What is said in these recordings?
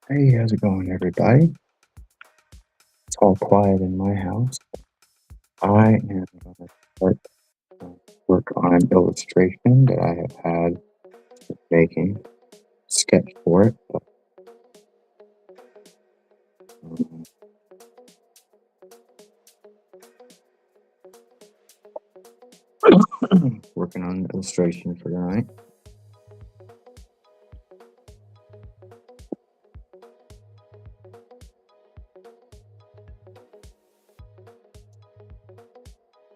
Hey, how's it going, everybody? It's all quiet in my house. I am going to start work on an illustration that I have had making sketch for it. Um, Working on an illustration for tonight.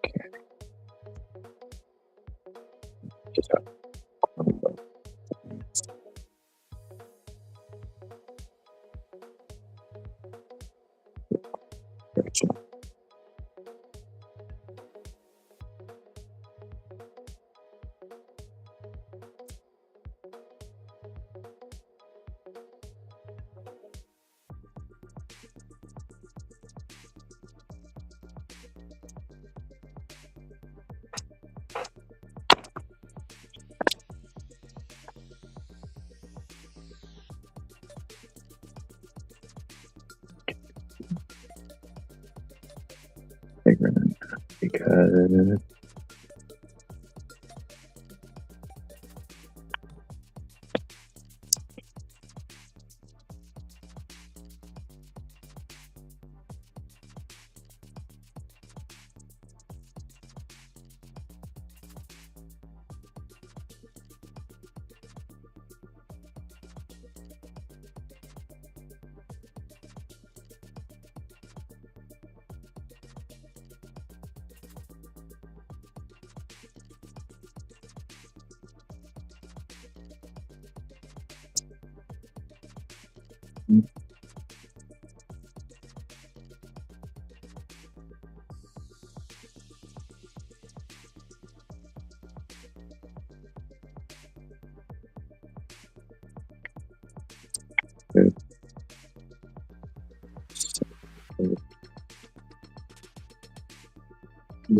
Okay. Just figuring it out because the, the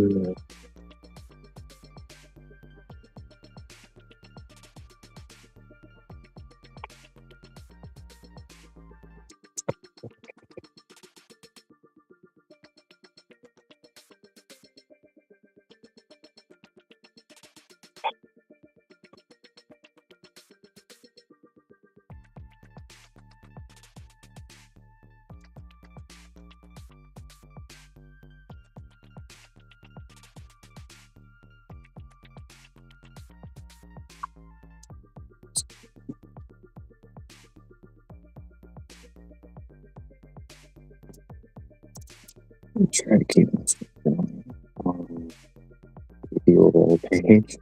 try to keep this going on the overall page.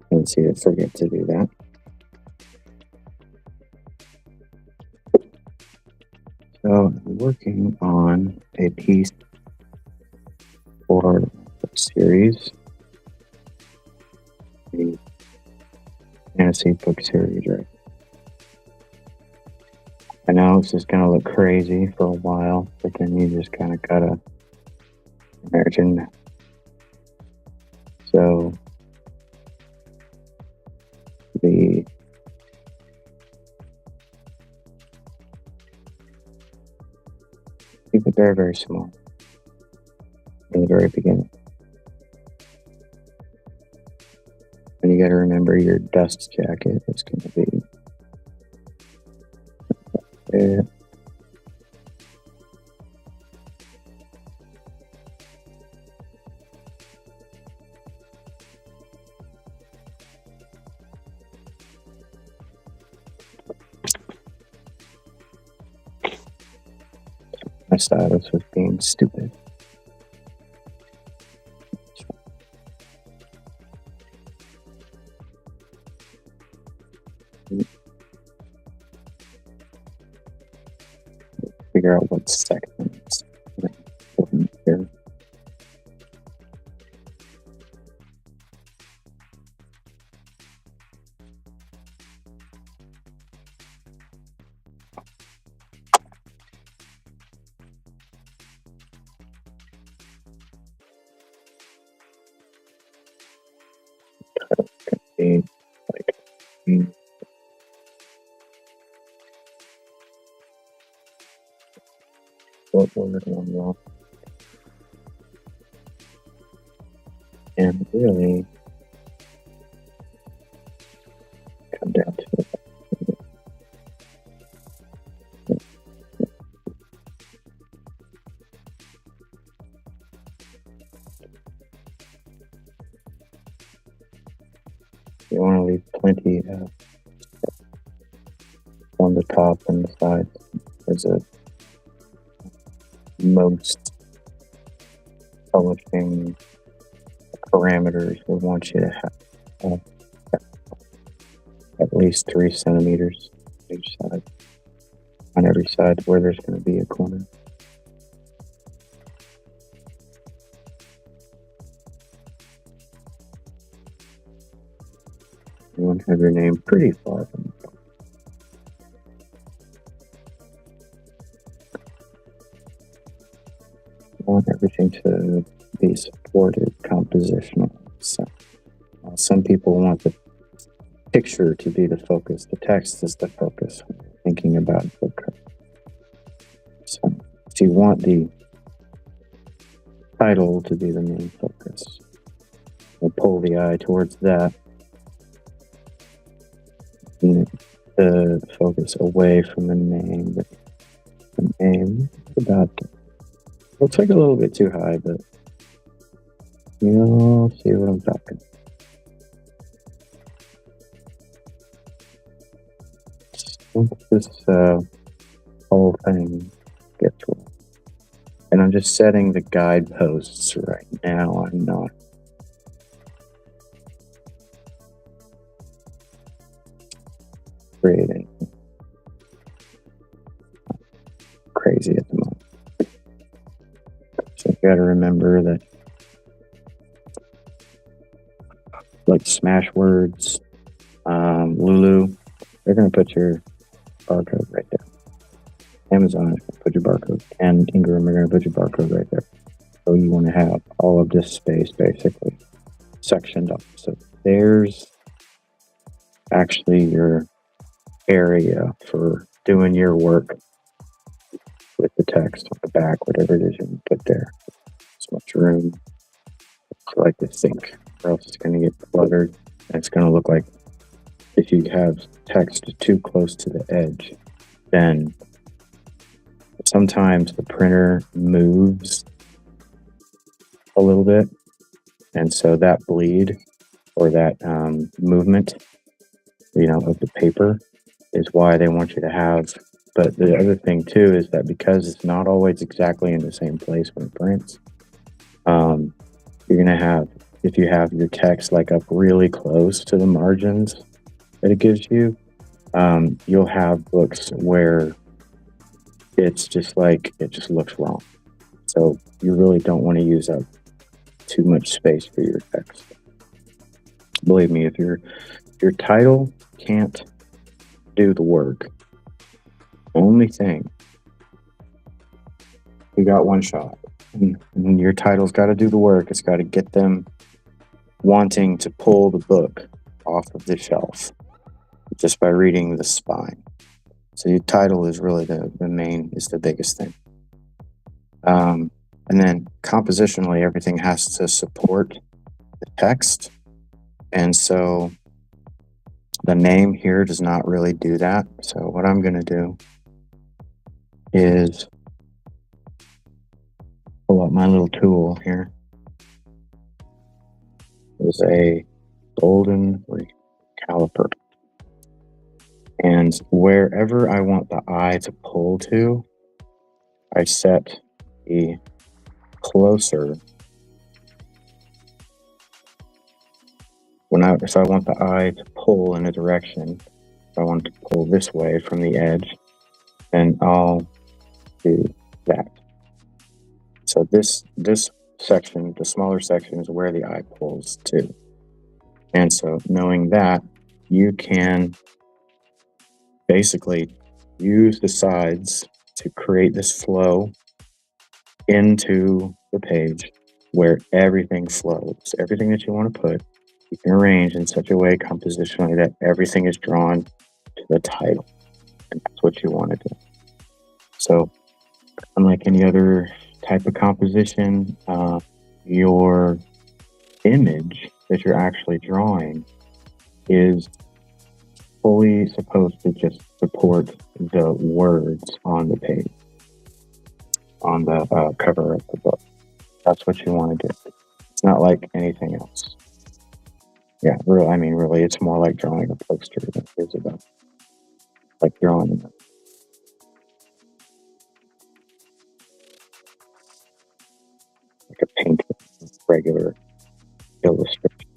Let's see, I forget to do that. So I'm working on a piece for a series, the fantasy book series, right? I know it's just gonna look crazy for a while, but then you just kind of gotta imagine. So the keep it very, very small in the very beginning. And you got to remember your dust jacket is going to be there. My stylus was being stupid. Figure out what sections here. Be like word one long. And really come down to it. You want to leave plenty on the top and the sides. There's a most publishing parameters will want you to have at least 3 centimeters each side, on every side where there's going to be a corner. You want to have your name pretty far from the top. You want everything to be supported compositionally. So, some people want the picture to be the focus, the text is the focus, thinking about book cover. So if you want the title to be the main focus, we'll pull the eye towards that, and the focus away from the name. But the name is about, looks like a little bit too high, but you'll see what I'm talking about. This whole thing gets well. And I'm just setting the guideposts right now. I'm not creating crazy at the moment. So you got to remember that, like Smashwords, Lulu, they're going to put your barcode right there. Amazon is going to put your barcode, and Ingram are going to put your barcode right there. So you want to have all of this space basically sectioned off. So there's actually your area for doing your work with the text on the back, whatever it is you put there. As much room as I like to think, or else it's going to get cluttered. And it's going to look like if you have text too close to the edge, then sometimes the printer moves a little bit, and so that bleed or that movement, of the paper is why they want you to have. But the other thing too is that because it's not always exactly in the same place when it prints, you're gonna have, if you have your text like up really close to the margins that it gives you, you'll have books where it's just like, it just looks wrong. So you really don't want to use up too much space for your text. Believe me, if your title can't do the work, only thing, you got one shot, and your title's got to do the work. It's got to get them wanting to pull the book off of the shelf just by reading the spine. So your title is really the biggest thing. And then compositionally, everything has to support the text. And so the name here does not really do that. So what I'm going to do is pull up my little tool here. There's a golden caliper. And wherever I want the eye to pull to, I set the closer. If I want the eye to pull in a direction, if I want it to pull this way from the edge, then I'll do that. So this section, the smaller section, is where the eye pulls to. And so knowing that, you can basically use the sides to create this flow into the page where everything flows. Everything that you want to put, you can arrange in such a way compositionally that everything is drawn to the title. And that's what you want to do. So unlike any other type of composition, your image that you're actually drawing is fully supposed to just support the words on the page, on the cover of the book. That's what you want to do. It's not like anything else. Yeah, really, I mean, really, it's more like drawing a poster than it is about, like drawing like a painting, regular illustration.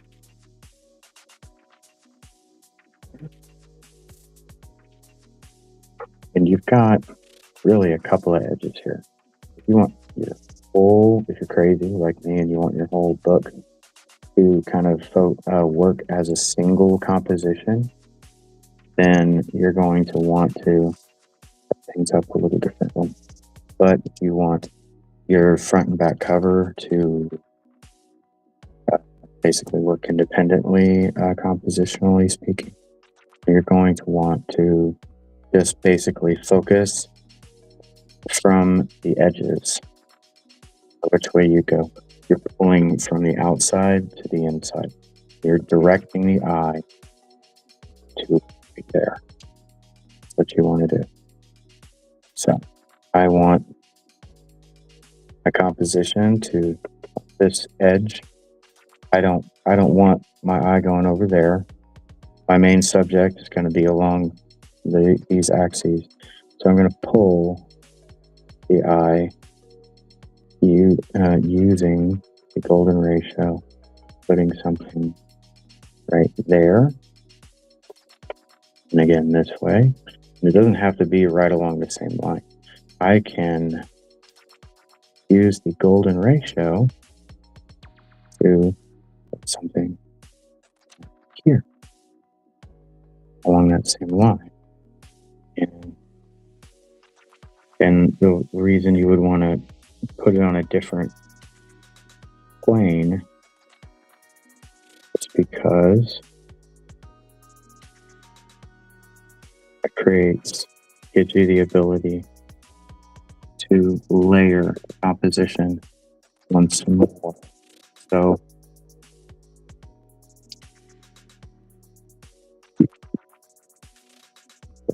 And you've got really a couple of edges here. If you want your whole, if you're crazy like me and you want your whole book to kind of work as a single composition, then you're going to want to set things up a little differently. But if you want your front and back cover to basically work independently, compositionally speaking, you're going to want to just basically focus from the edges, which way you go. You're pulling from the outside to the inside. You're directing the eye to right there. That's what you want to do. So I want a composition to this edge. I don't want my eye going over there. My main subject is going to be along these axes. So I'm going to pull the eye using the golden ratio, putting something right there. And again, this way. And it doesn't have to be right along the same line. I can use the golden ratio to put something here along that same line. And the reason you would want to put it on a different plane is because it gives you the ability to layer composition once more. So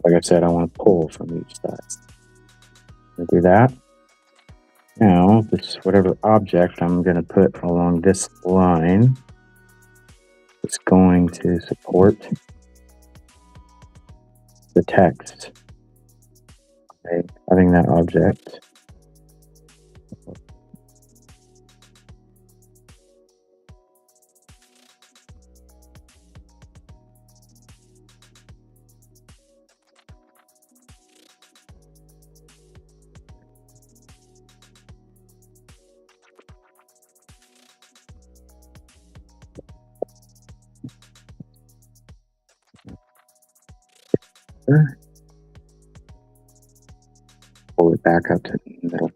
like I said, I want to pull from each side. I'm going to do that. Now, this whatever object I'm going to put along this line is going to support the text. Okay, having that object. Pull it back up to the middle.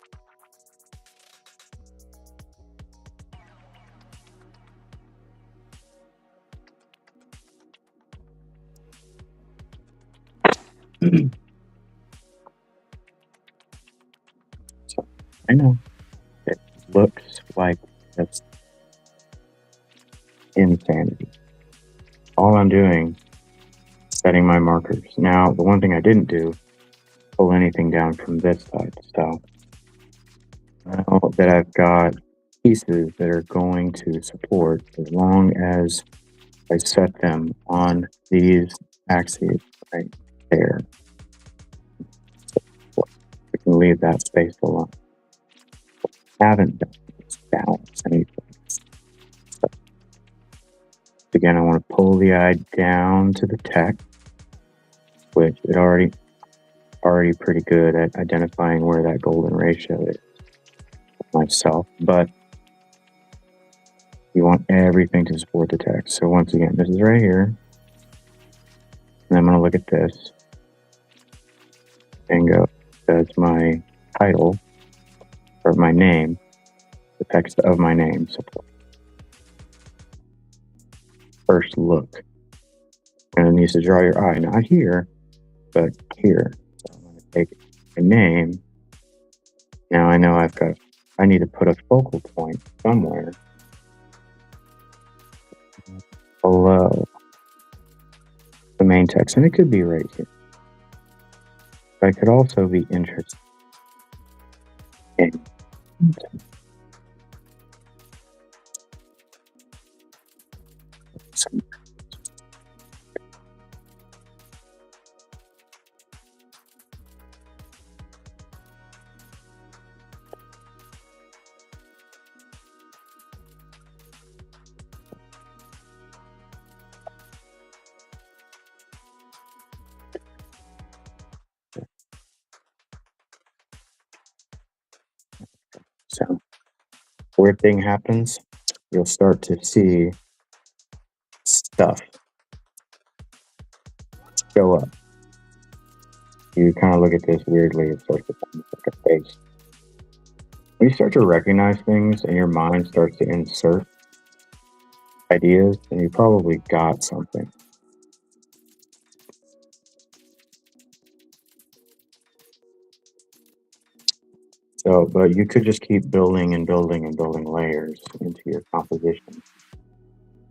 So I know it looks like it's insanity. All I'm doing is setting my markers. Now, the one thing I didn't do, pull anything down from this side. So now that I've got pieces that are going to support, as long as I set them on these axes right there, we can leave that space alone. I haven't done is balance anything. So, again, I want to pull the eye down to the text, which it already pretty good at identifying where that golden ratio is myself, but you want everything to support the text. So once again, this is right here, and I'm going to look at this and go, does my title or my name, the text of my name, support? First look, and it needs to draw your eye, not here, but here. So I'm going to take a name Now I know I need to put a focal point somewhere below the main text, and it could be right here. But I could also be interested in some. So, weird thing happens, you'll start to see stuff show up. You kind of look at this weirdly, it starts to look like a face. When you start to recognize things and your mind starts to insert ideas, then you probably got something. So, but you could just keep building and building and building layers into your composition.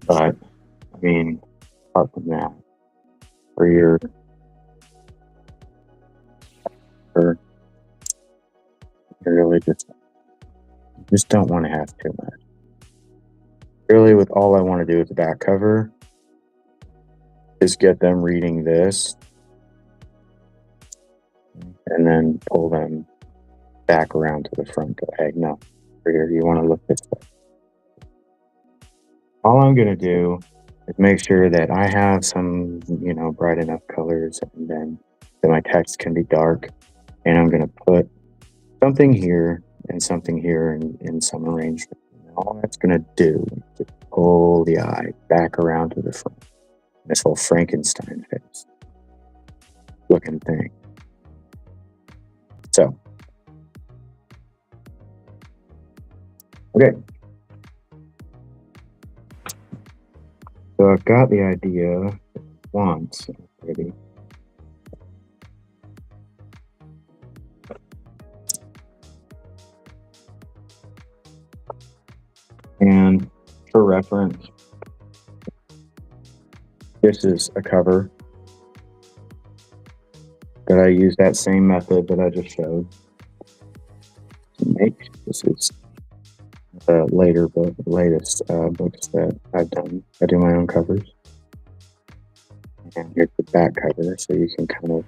But, I mean, apart from that, for you really just don't want to have too much. Really, with all I want to do with the back cover is get them reading this and then pull them back around to the front. Go, hey, no, here, you want to look this way. All I'm going to do is make sure that I have some, bright enough colors, and then that my text can be dark. And I'm going to put something here and something here in some arrangement. And all that's going to do is pull the eye back around to the front. This whole Frankenstein face looking thing. So, okay. So I've got the idea once already. And for reference, this is a cover that I use that same method that I just showed to make. This is the latest books that I've done. I do my own covers. And here's the back cover, so you can kind of